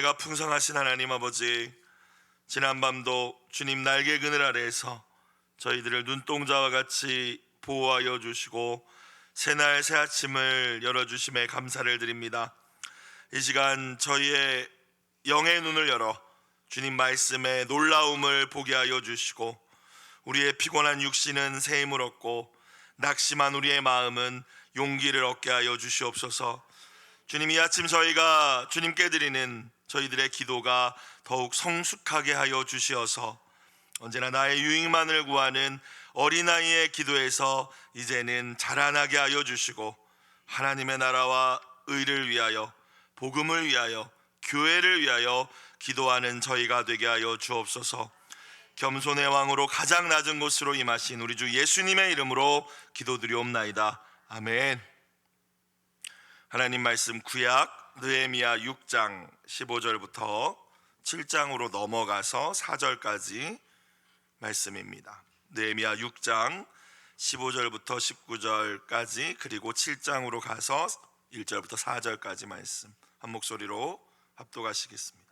은혜가 풍성하신 하나님 아버지, 지난밤도 주님 날개 그늘 아래에서 저희들을 눈동자와 같이 보호하여 주시고 새날 새아침을 열어주심에 감사를 드립니다. 이 시간 저희의 영의 눈을 열어 주님 말씀의 놀라움을 보게 하여 주시고, 우리의 피곤한 육신은 새 힘을 얻고 낙심한 우리의 마음은 용기를 얻게 하여 주시옵소서. 주님, 이 아침 저희가 주님께 드리는 저희들의 기도가 더욱 성숙하게 하여 주시어서 언제나 나의 유익만을 구하는 어린아이의 기도에서 이제는 자라나게 하여 주시고, 하나님의 나라와 의를 위하여, 복음을 위하여, 교회를 위하여 기도하는 저희가 되게 하여 주옵소서. 겸손의 왕으로 가장 낮은 곳으로 임하신 우리 주 예수님의 이름으로 기도드리옵나이다. 아멘. 하나님 말씀 구약 느헤미야 6장 15절부터 7장으로 넘어가서 4절까지 말씀입니다. 느헤미야 6장 15절부터 19절까지, 그리고 7장으로 가서 1절부터 4절까지 말씀 한 목소리로 합독하시겠습니다.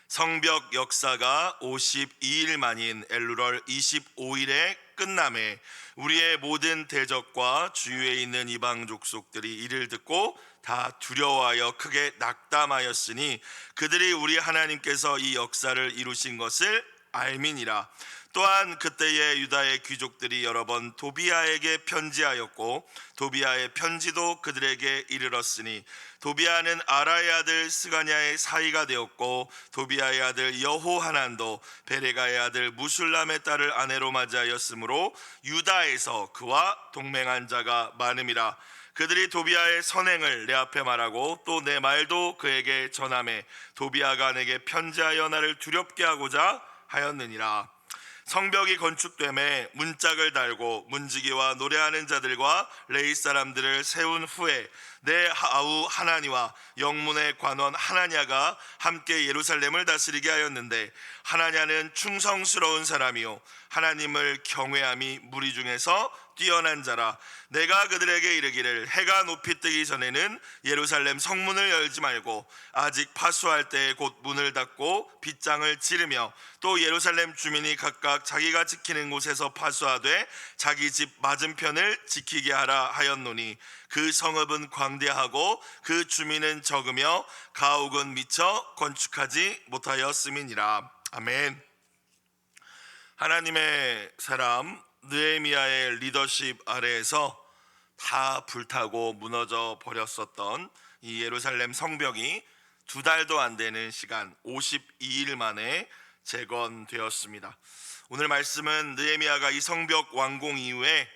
성벽 역사가 52일 만인 엘루럴 25일에 끝남에 우리의 모든 대적과 주위에 있는 이방 족속들이 이를 듣고 다 두려워하여 크게 낙담하였으니 그들이 우리 하나님께서 이 역사를 이루신 것을 알미니라. 또한 그때의 유다의 귀족들이 여러 번 도비아에게 편지하였고 도비아의 편지도 그들에게 이르렀으니 도비아는 아라의 아들 스가냐의 사이가 되었고 도비아의 아들 여호하난도 베레가의 아들 무술람의 딸을 아내로 맞이하였으므로 유다에서 그와 동맹한 자가 많음이라. 그들이 도비아의 선행을 내 앞에 말하고 또 내 말도 그에게 전하매 도비아가 내게 편지하여 나를 두렵게 하고자 하였느니라. 성벽이 건축됨에 문짝을 달고 문지기와 노래하는 자들과 레위 사람들을 세운 후에 내 아우 하나니와 영문의 관원 하나냐가 함께 예루살렘을 다스리게 하였는데, 하나냐는 충성스러운 사람이요 하나님을 경외함이 무리 중에서 뛰어난 자라. 내가 그들에게 이르기를 해가 높이 뜨기 전에는 예루살렘 성문을 열지 말고 아직 파수할 때에 곧 문을 닫고 빗장을 치르며 또 예루살렘 주민이 각각 자기가 지키는 곳에서 파수하되 자기 집 맞은편을 지키게 하라 하였노니 그 성읍은 광대하고 그 주민은 적으며 가옥은 미처 건축하지 못하였음이니라. 아멘. 하나님의 사람 느헤미야의 리더십 아래에서 다 불타고 무너져 버렸었던 이 예루살렘 성벽이 2달도 안 되는 시간 52일 만에 재건되었습니다. 오늘 말씀은 느헤미야가 이 성벽 완공 이후에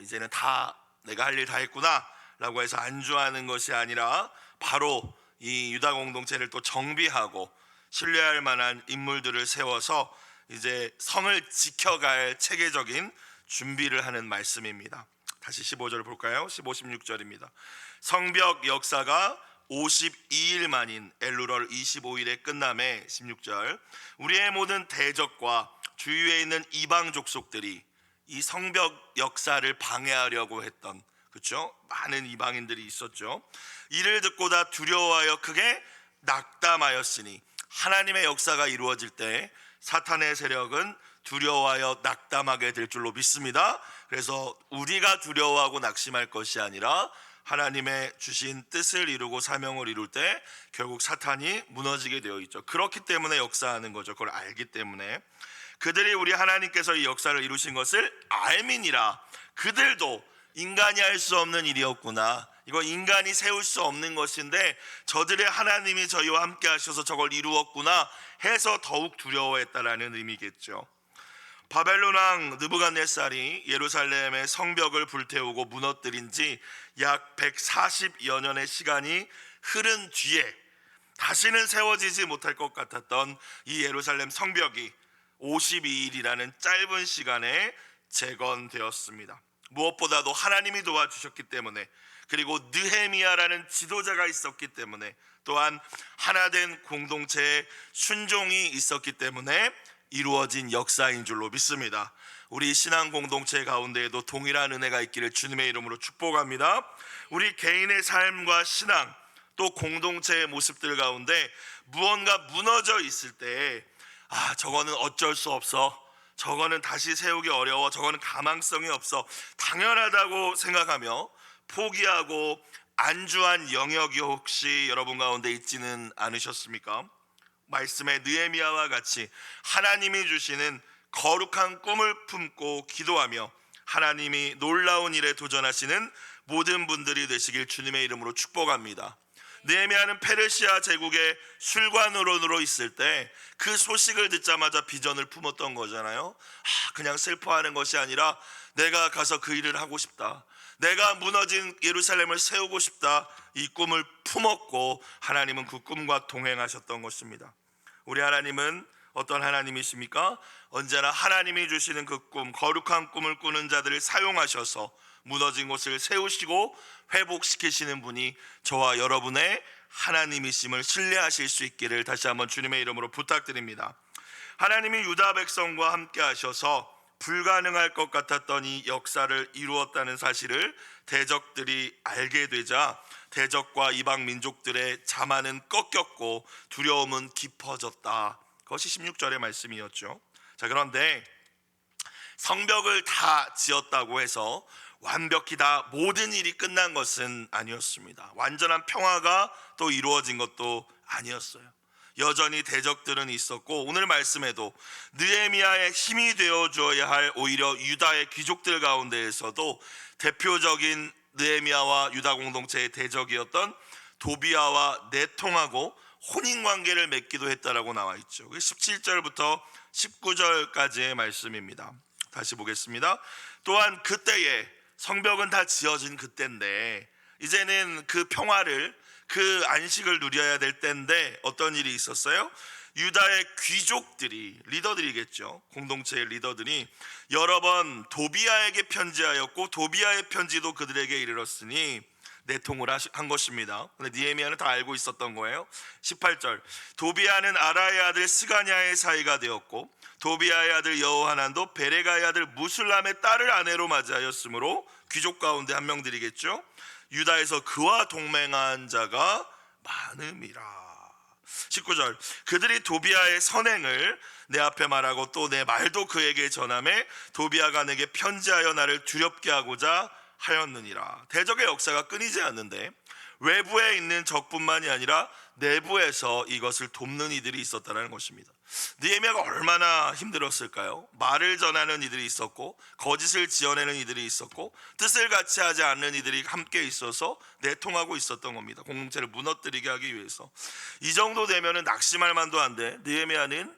이제는 다 내가 할 일 다 했구나 라고 해서 안주하는 것이 아니라 바로 이 유다 공동체를 또 정비하고 신뢰할 만한 인물들을 세워서 이제 성을 지켜갈 체계적인 준비를 하는 말씀입니다. 다시 15절 볼까요? 15, 16절입니다. 성벽 역사가 52일 만인 엘루럴 25일에 끝남에 16절 우리의 모든 대적과 주위에 있는 이방 족속들이 이 성벽 역사를 방해하려고 했던, 그렇죠? 많은 이방인들이 있었죠. 이를 듣고 다 두려워하여 크게 낙담하였으니, 하나님의 역사가 이루어질 때 사탄의 세력은 두려워하여 낙담하게 될 줄로 믿습니다. 그래서 우리가 두려워하고 낙심할 것이 아니라 하나님의 주신 뜻을 이루고 사명을 이룰 때 결국 사탄이 무너지게 되어 있죠. 그렇기 때문에 역사하는 거죠. 그걸 알기 때문에. 그들이 우리 하나님께서 이 역사를 이루신 것을 알미니라. 그들도 인간이 할 수 없는 일이었구나, 이거 인간이 세울 수 없는 것인데 저들의 하나님이 저희와 함께 하셔서 저걸 이루었구나 해서 더욱 두려워했다라는 의미겠죠. 바벨론 왕 느부갓네살이 예루살렘의 성벽을 불태우고 무너뜨린 지 약 140여 년의 시간이 흐른 뒤에 다시는 세워지지 못할 것 같았던 이 예루살렘 성벽이 52일이라는 짧은 시간에 재건되었습니다. 무엇보다도 하나님이 도와주셨기 때문에, 그리고 느헤미야라는 지도자가 있었기 때문에, 또한 하나된 공동체의 순종이 있었기 때문에 이루어진 역사인 줄로 믿습니다. 우리 신앙 공동체 가운데에도 동일한 은혜가 있기를 주님의 이름으로 축복합니다. 우리 개인의 삶과 신앙, 또 공동체의 모습들 가운데 무언가 무너져 있을 때 저거는 어쩔 수 없어, 저거는 다시 세우기 어려워, 저거는 가망성이 없어, 당연하다고 생각하며 포기하고 안주한 영역이 혹시 여러분 가운데 있지는 않으셨습니까? 말씀의 느헤미야와 같이 하나님이 주시는 거룩한 꿈을 품고 기도하며 하나님이 놀라운 일에 도전하시는 모든 분들이 되시길 주님의 이름으로 축복합니다. 느헤미야는 페르시아 제국의 술관으로 있을 때 그 소식을 듣자마자 비전을 품었던 거잖아요. 그냥 슬퍼하는 것이 아니라 내가 가서 그 일을 하고 싶다, 내가 무너진 예루살렘을 세우고 싶다, 이 꿈을 품었고 하나님은 그 꿈과 동행하셨던 것입니다. 우리 하나님은 어떤 하나님이십니까? 언제나 하나님이 주시는 그 꿈, 거룩한 꿈을 꾸는 자들을 사용하셔서 무너진 곳을 세우시고 회복시키시는 분이 저와 여러분의 하나님이심을 신뢰하실 수 있기를 다시 한번 주님의 이름으로 부탁드립니다. 하나님이 유다 백성과 함께 하셔서 불가능할 것 같았던 이 역사를 이루었다는 사실을 대적들이 알게 되자 대적과 이방 민족들의 자만은 꺾였고 두려움은 깊어졌다. 그것이 16절의 말씀이었죠. 그런데 성벽을 다 지었다고 해서 완벽히 다 모든 일이 끝난 것은 아니었습니다. 완전한 평화가 또 이루어진 것도 아니었어요. 여전히 대적들은 있었고 오늘 말씀에도 느헤미야의 힘이 되어 주어야 할 오히려 유다의 귀족들 가운데에서도 대표적인 느헤미야와 유다 공동체의 대적이었던 도비야와 내통하고 혼인관계를 맺기도 했다라고 나와 있죠. 17절부터 19절까지의 말씀입니다. 다시 보겠습니다. 또한 그때에 성벽은 다 지어진 그때인데 이제는 그 평화를, 그 안식을 누려야 될 때인데 어떤 일이 있었어요? 유다의 귀족들이, 리더들이겠죠, 공동체의 리더들이 여러 번 도비야에게 편지하였고 도비야의 편지도 그들에게 이르렀으니 내통을 한 것입니다. 근데 느헤미야는 다 알고 있었던 거예요. 18절, 도비야는 아라의 아들 스가냐의 사이가 되었고 도비야의 아들 여호하난도 베레가의 아들 무술람의 딸을 아내로 맞이하였으므로 귀족 가운데 한 명들이겠죠. 유다에서 그와 동맹한 자가 많음이라. 19절, 그들이 도비야의 선행을 내 앞에 말하고 또 내 말도 그에게 전하매 도비야가 내게 편지하여 나를 두렵게 하고자 하였느니라. 대적의 역사가 끊이지 않는데 외부에 있는 적뿐만이 아니라 내부에서 이것을 돕는 이들이 있었다는 것입니다. 느헤미야가 얼마나 힘들었을까요? 말을 전하는 이들이 있었고 거짓을 지어내는 이들이 있었고 뜻을 같이 하지 않는 이들이 함께 있어서 내통하고 있었던 겁니다. 공동체를 무너뜨리게 하기 위해서. 이 정도 되면은 낙심할 만도 한데 느헤미야는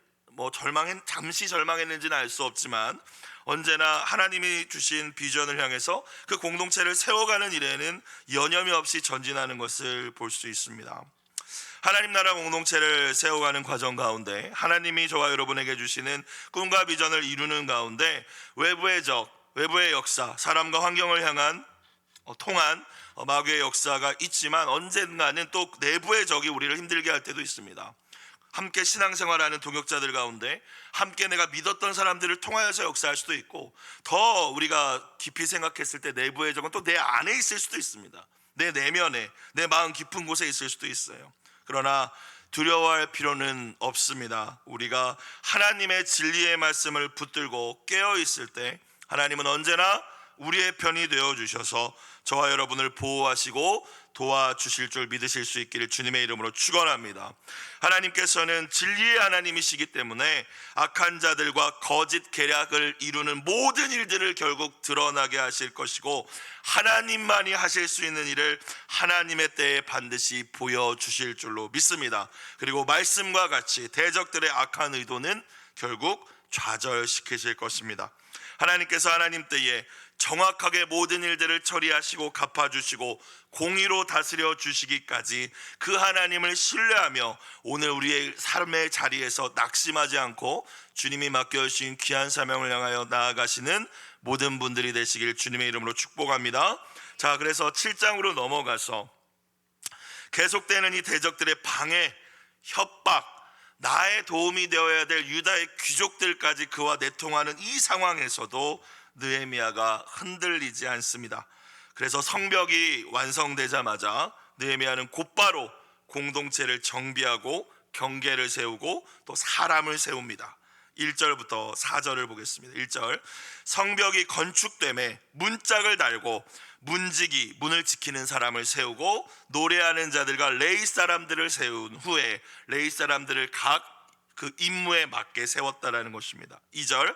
잠시 절망했는지는 알 수 없지만 언제나 하나님이 주신 비전을 향해서 그 공동체를 세워가는 일에는 여념이 없이 전진하는 것을 볼 수 있습니다. 하나님 나라 공동체를 세워가는 과정 가운데 하나님이 저와 여러분에게 주시는 꿈과 비전을 이루는 가운데 외부의 적, 외부의 역사, 사람과 환경을 향한 통한 마귀의 역사가 있지만 언젠가는 또 내부의 적이 우리를 힘들게 할 때도 있습니다. 함께 신앙생활하는 동역자들 가운데 함께 내가 믿었던 사람들을 통하여서 역사할 수도 있고 더 우리가 깊이 생각했을 때 내부의 적은 또 내 안에 있을 수도 있습니다. 내 내면에, 내 마음 깊은 곳에 있을 수도 있어요. 그러나 두려워할 필요는 없습니다. 우리가 하나님의 진리의 말씀을 붙들고 깨어 있을 때 하나님은 언제나 우리의 편이 되어 주셔서 저와 여러분을 보호하시고 도와주실 줄 믿으실 수 있기를 주님의 이름으로 축원합니다. 하나님께서는 진리의 하나님이시기 때문에 악한 자들과 거짓 계략을 이루는 모든 일들을 결국 드러나게 하실 것이고 하나님만이 하실 수 있는 일을 하나님의 때에 반드시 보여주실 줄로 믿습니다. 그리고 말씀과 같이 대적들의 악한 의도는 결국 좌절시키실 것입니다. 하나님께서 하나님 때에 정확하게 모든 일들을 처리하시고 갚아주시고 공의로 다스려 주시기까지 그 하나님을 신뢰하며 오늘 우리의 삶의 자리에서 낙심하지 않고 주님이 맡겨주신 귀한 사명을 향하여 나아가시는 모든 분들이 되시길 주님의 이름으로 축복합니다. 자, 그래서 7장으로 넘어가서 계속되는 이 대적들의 방해, 협박, 나의 도움이 되어야 될 유다의 귀족들까지 그와 내통하는 이 상황에서도 느헤미야가 흔들리지 않습니다. 그래서 성벽이 완성되자마자 느헤미야는 곧바로 공동체를 정비하고 경계를 세우고 또 사람을 세웁니다. 1절부터 4절을 보겠습니다. 1절, 성벽이 건축됨에 문짝을 달고 문지기, 문을 지키는 사람을 세우고 노래하는 자들과 레위 사람들을 세운 후에 레위 사람들을 각 그 임무에 맞게 세웠다라는 것입니다. 2절,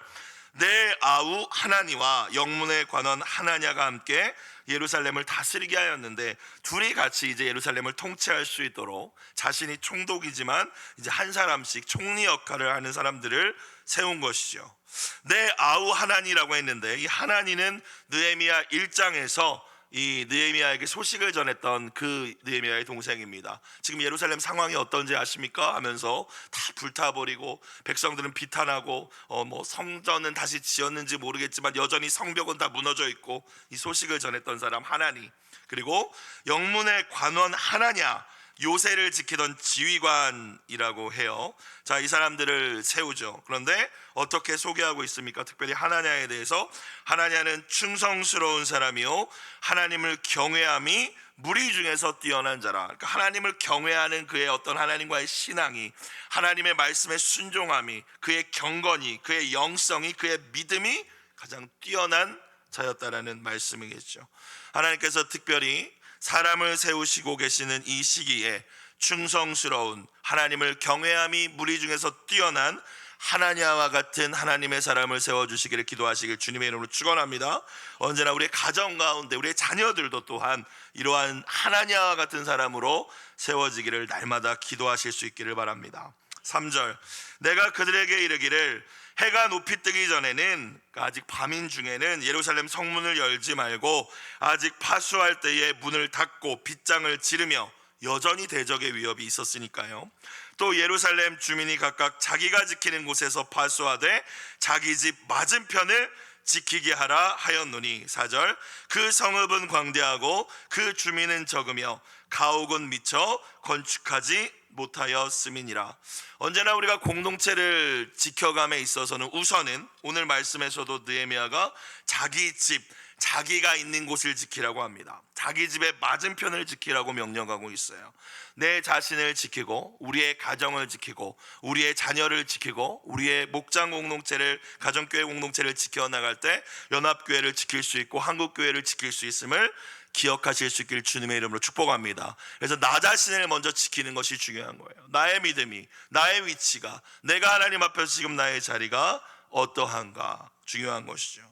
내 아우 하나니와 영문의 관원 하나냐가 함께 예루살렘을 다스리게 하였는데 둘이 같이 이제 예루살렘을 통치할 수 있도록 자신이 총독이지만 이제 한 사람씩 총리 역할을 하는 사람들을 세운 것이죠. 내 아우 하나니라고 했는데 이 하나니는 느헤미야 1장에서 이 느헤미야에게 소식을 전했던 그 느헤미야의 동생입니다. 지금 예루살렘 상황이 어떤지 아십니까? 하면서 다 불타버리고 백성들은 비탄하고 뭐 성전은 다시 지었는지 모르겠지만 여전히 성벽은 다 무너져 있고 이 소식을 전했던 사람 하나니, 그리고 영문의 관원 하나냐, 요새를 지키던 지휘관이라고 해요. 자, 이 사람들을 세우죠. 그런데 어떻게 소개하고 있습니까? 특별히 하나냐에 대해서, 하나냐는 충성스러운 사람이요 하나님을 경외함이 무리 중에서 뛰어난 자라. 그러니까 하나님을 경외하는 그의 어떤 하나님과의 신앙이, 하나님의 말씀에 순종함이, 그의 경건이, 그의 영성이, 그의 믿음이 가장 뛰어난 자였다라는 말씀이겠죠. 하나님께서 특별히 사람을 세우시고 계시는 이 시기에 충성스러운, 하나님을 경외함이 무리 중에서 뛰어난 하나냐와 같은 하나님의 사람을 세워주시기를 기도하시길 주님의 이름으로 축원합니다. 언제나 우리의 가정 가운데 우리의 자녀들도 또한 이러한 하나냐와 같은 사람으로 세워지기를 날마다 기도하실 수 있기를 바랍니다. 3절, 내가 그들에게 이르기를 해가 높이 뜨기 전에는, 아직 밤인 중에는 예루살렘 성문을 열지 말고 아직 파수할 때에 문을 닫고 빗장을 지르며, 여전히 대적의 위협이 있었으니까요. 또 예루살렘 주민이 각각 자기가 지키는 곳에서 파수하되 자기 집 맞은편을 지키게 하라 하였노니. 4절, 그 성읍은 광대하고 그 주민은 적으며 가옥은 미쳐 건축하지 못하였음이니라. 언제나 우리가 공동체를 지켜감에 있어서는 우선은 오늘 말씀에서도 느헤미야가 자기 집, 자기가 있는 곳을 지키라고 합니다. 자기 집의 맞은편을 지키라고 명령하고 있어요. 내 자신을 지키고 우리의 가정을 지키고 우리의 자녀를 지키고 우리의 목장 공동체를, 가정교회 공동체를 지켜나갈 때 연합교회를 지킬 수 있고 한국교회를 지킬 수 있음을 기억하실 수 있기를 주님의 이름으로 축복합니다. 그래서 나 자신을 먼저 지키는 것이 중요한 거예요. 나의 믿음이, 나의 위치가, 내가 하나님 앞에서 지금 나의 자리가 어떠한가 중요한 것이죠.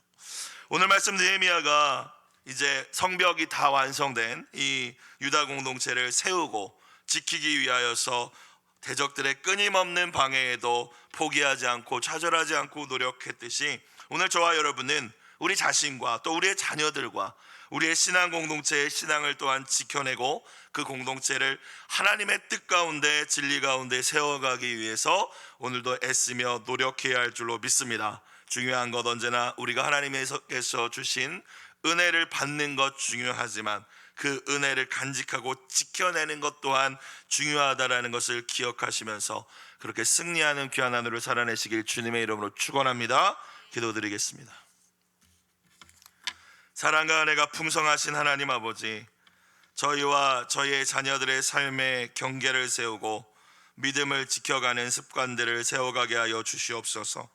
오늘 말씀 느헤미야가 이제 성벽이 다 완성된 이 유다 공동체를 세우고 지키기 위하여서 대적들의 끊임없는 방해에도 포기하지 않고 좌절하지 않고 노력했듯이, 오늘 저와 여러분은 우리 자신과 또 우리의 자녀들과 우리의 신앙 공동체의 신앙을 또한 지켜내고 그 공동체를 하나님의 뜻 가운데, 진리 가운데 세워가기 위해서 오늘도 애쓰며 노력해야 할 줄로 믿습니다. 중요한 것, 언제나 우리가 하나님께서 주신 은혜를 받는 것 중요하지만 그 은혜를 간직하고 지켜내는 것 또한 중요하다라는 것을 기억하시면서 그렇게 승리하는 귀한 하늘을 살아내시길 주님의 이름으로 축원합니다. 기도드리겠습니다. 사랑과 은혜가 풍성하신 하나님 아버지, 저희와 저희의 자녀들의 삶에 경계를 세우고 믿음을 지켜가는 습관들을 세워가게 하여 주시옵소서.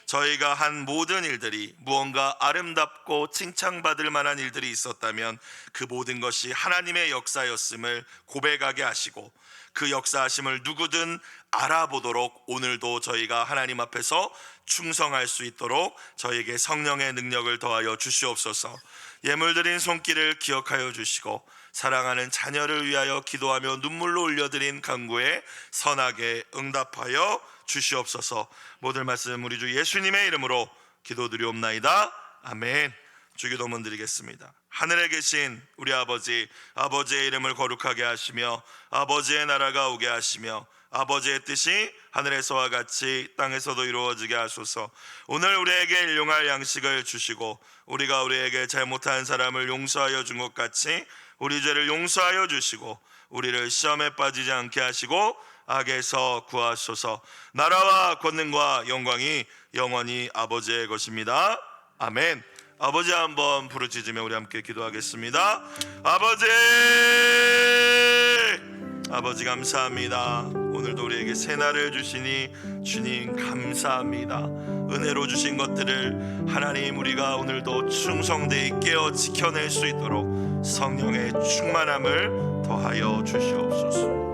저희가 한 모든 일들이 무언가 아름답고 칭찬받을 만한 일들이 있었다면 그 모든 것이 하나님의 역사였음을 고백하게 하시고 그 역사하심을 누구든 알아보도록 오늘도 저희가 하나님 앞에서 충성할 수 있도록 저에게 성령의 능력을 더하여 주시옵소서. 예물드린 손길을 기억하여 주시고 사랑하는 자녀를 위하여 기도하며 눈물로 올려드린 간구에 선하게 응답하여 주시옵소서. 모든 말씀 우리 주 예수님의 이름으로 기도드리옵나이다. 아멘. 주기도문 드리겠습니다. 하늘에 계신 우리 아버지, 아버지의 이름을 거룩하게 하시며 아버지의 나라가 오게 하시며 아버지의 뜻이 하늘에서와 같이 땅에서도 이루어지게 하소서. 오늘 우리에게 일용할 양식을 주시고 우리가 우리에게 잘못한 사람을 용서하여 준 것 같이 우리 죄를 용서하여 주시고 우리를 시험에 빠지지 않게 하시고 악에서 구하소서. 나라와 권능과 영광이 영원히 아버지의 것입니다. 아멘. 아버지 한번 부르짖으며 우리 함께 기도하겠습니다. 아버지 아버지 감사합니다. 오늘도 우리에게 새날을 주시니 주님 감사합니다. 은혜로 주신 것들을 하나님 우리가 오늘도 충성되이 깨어 지켜낼 수 있도록 성령의 충만함을 더하여 주시옵소서.